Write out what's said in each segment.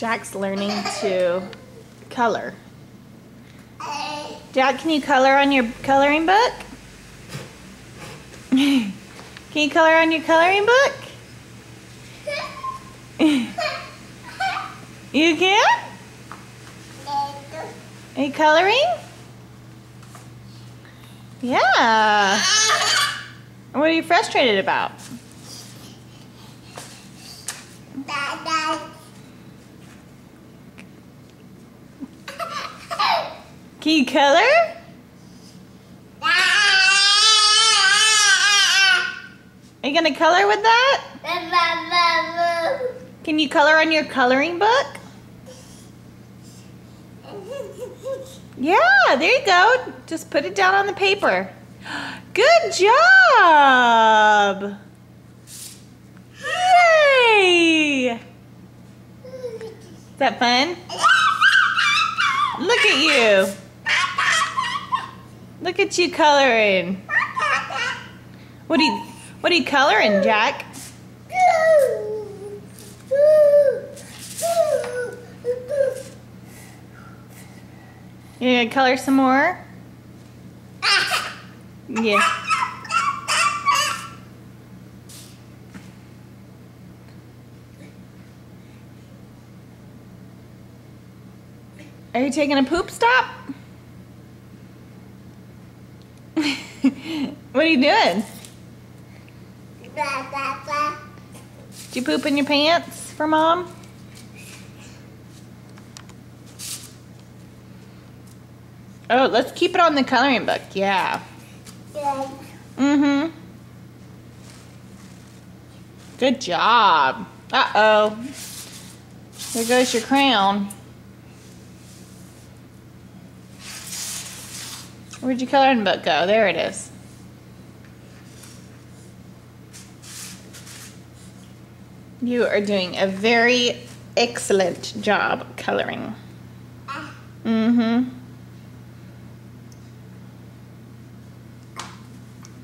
Jack's learning to color. Jack, can you color on your coloring book? Can you color on your coloring book? You can? Are you coloring? Yeah. What are you frustrated about? Can you color? Are you gonna color with that? Can you color on your coloring book? Yeah, there you go. Just put it down on the paper. Good job! Yay! Is that fun? Look at you. Look at you coloring. What are you coloring, Jack? You gonna color some more? Yeah. Are you taking a poop stop? What are you doing? Did you poop in your pants for Mom? Oh, let's keep it on the coloring book. Yeah. Mm-hmm. Good job. Uh-oh. There goes your crown. Where'd your coloring book go? There it is. You are doing a very excellent job coloring. Mm-hmm.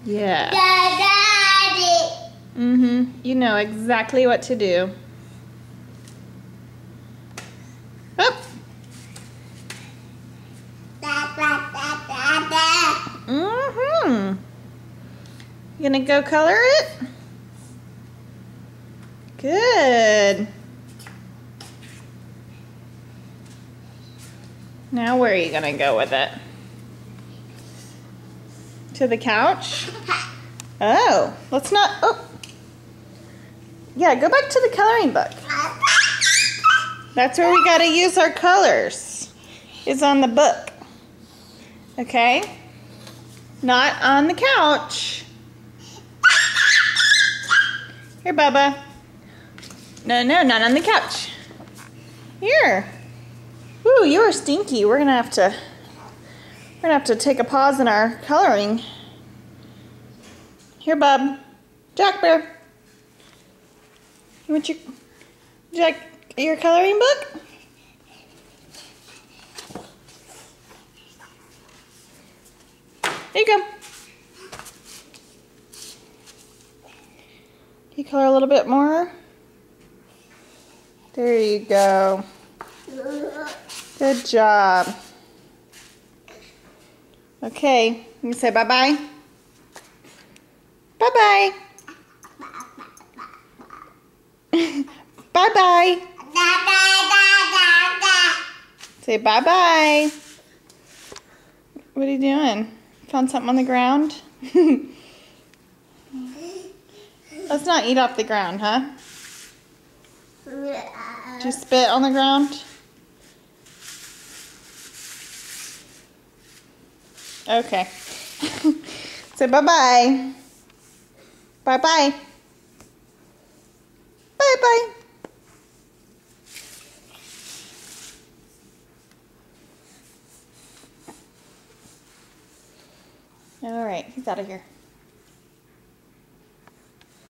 Yeah. Mm-hmm. You know exactly what to do. Oh. Mm-hmm. You gonna go color it? Good. Now where are you gonna go with it? To the couch? Oh, let's not, oh. Yeah, go back to the coloring book. That's where we gotta use our colors. Is on the book. Okay? Not on the couch. Here, Bubba. No, not on the couch. Here. Ooh, you are stinky. We're gonna have to take a pause in our coloring. Here, Bub. Jack Bear. You want your coloring book? There you go. Can you color a little bit more? There you go. Good job. Okay, you can say bye-bye. Bye-bye. Bye-bye. Say bye-bye. What are you doing? Found something on the ground? Let's not eat off the ground, huh? Did you spit on the ground? Okay. Say bye-bye. Bye-bye. Bye-bye. All right, he's out of here.